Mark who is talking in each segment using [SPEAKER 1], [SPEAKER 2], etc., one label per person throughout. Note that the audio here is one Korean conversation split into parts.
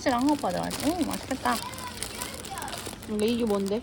[SPEAKER 1] 소시지랑 한국 빠져가지고 맛있겠다.
[SPEAKER 2] 근데 이게 뭔데?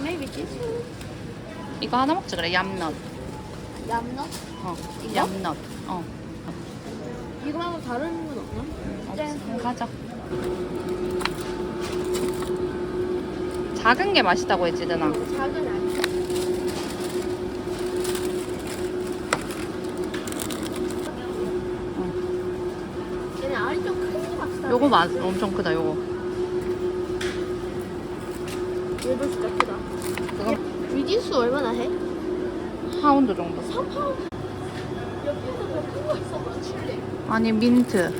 [SPEAKER 2] Maybe this one.
[SPEAKER 1] 이거 하나 먹자 그래. 얌넛.
[SPEAKER 2] 얌넛?
[SPEAKER 1] 어.
[SPEAKER 2] 이거?
[SPEAKER 1] 얌넛. 어.
[SPEAKER 2] 이거 말고 다른 건 없나?
[SPEAKER 1] 없어. 가자. 작은 게 맛있다고 했지, 누나.
[SPEAKER 2] 작은 아니. 얘네 알이 좀 크게 맛있다.
[SPEAKER 1] 요거 엄청 크다, 요거.
[SPEAKER 2] 얘도 진짜 크다.
[SPEAKER 1] 그거
[SPEAKER 2] 리디스 얼마나 해?
[SPEAKER 1] 파운드 정도.
[SPEAKER 2] 3파운드. 옆에도 더 큰 거 있어, 그렇지?
[SPEAKER 1] 아니, 민트.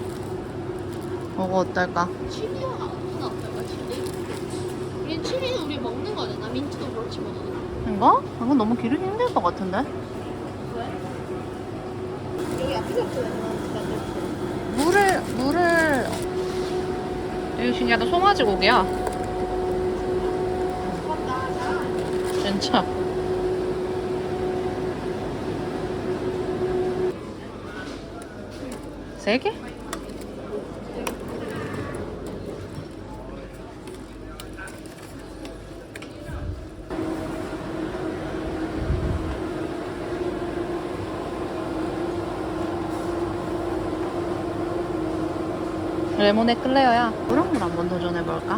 [SPEAKER 1] 이거 어떨까?
[SPEAKER 2] 칠리가 하나 없을까, 칠리? 우리 칠리는 우리 먹는 거잖아. 민트도 그렇지 뭐.
[SPEAKER 1] 이거? 이건 너무 기르기 힘들 것 같은데?
[SPEAKER 2] 왜? 여기 앞에서
[SPEAKER 1] 물을. 이거 신기하다. 송아지 고기야. 진짜. 세 개? 레몬 에클레어야. 그런 걸 한번 도전해볼까?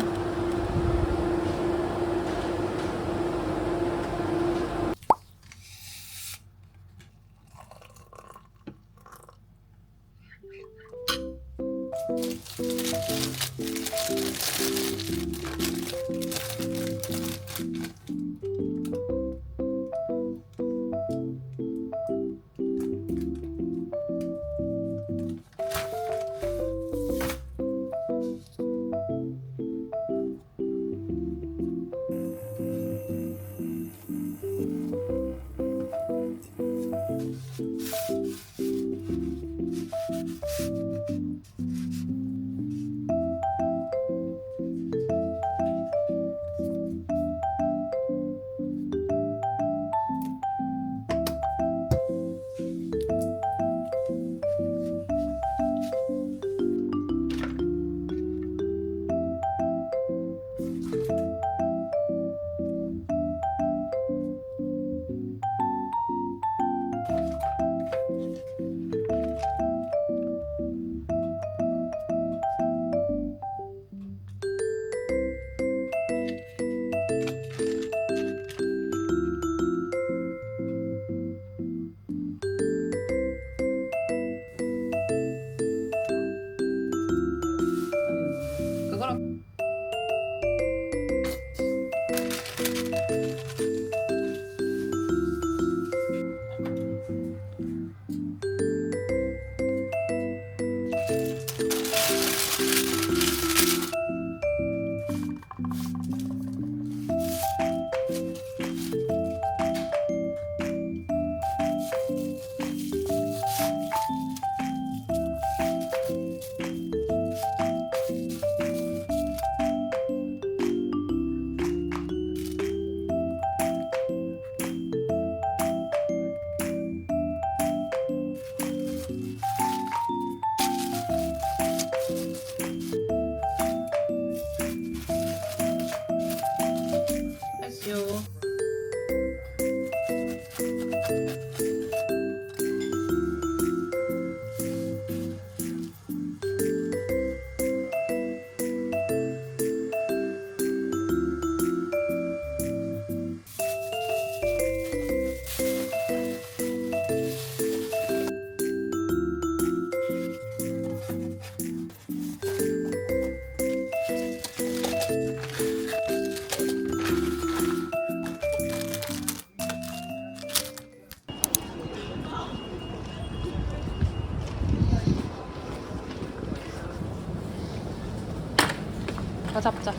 [SPEAKER 1] 이거 잡자.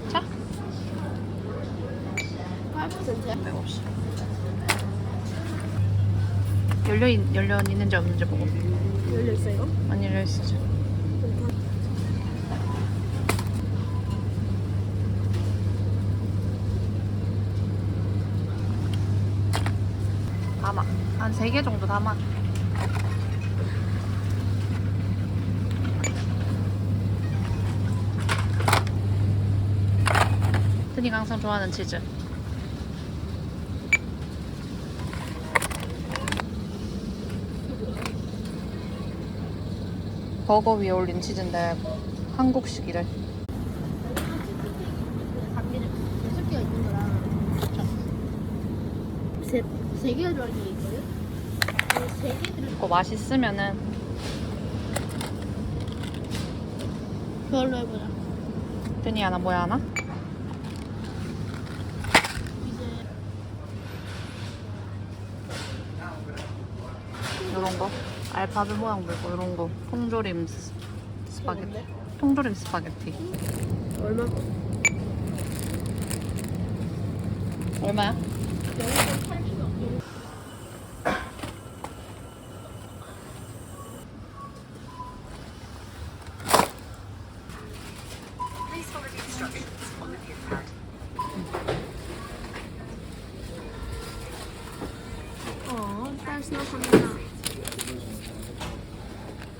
[SPEAKER 1] 자,
[SPEAKER 2] 8%야?
[SPEAKER 1] 150. 열려 있는지 없는지 보고.
[SPEAKER 2] 열려있어 이거?
[SPEAKER 1] 안 열려 있어. 담아. 한 3개 정도 담아. 드니가 항상 좋아하는 치즈. 버거 위에 올린 치즈인데 한국식이래.
[SPEAKER 2] 감기를 6개가 있는 거랑 세 개가 들어있는 게 있거든? 3개 들어
[SPEAKER 1] 이거 맛있으면은
[SPEAKER 2] 그걸로 해보자.
[SPEAKER 1] 드니 하나 뭐야 하나? 요런 거 알파벳 모양 물고 요런 거 통조림 스파게티.
[SPEAKER 2] 뭔데?
[SPEAKER 1] 통조림 스파게티.
[SPEAKER 2] 얼마?
[SPEAKER 1] 얼마야?
[SPEAKER 2] 영어로 80원. There's no camera.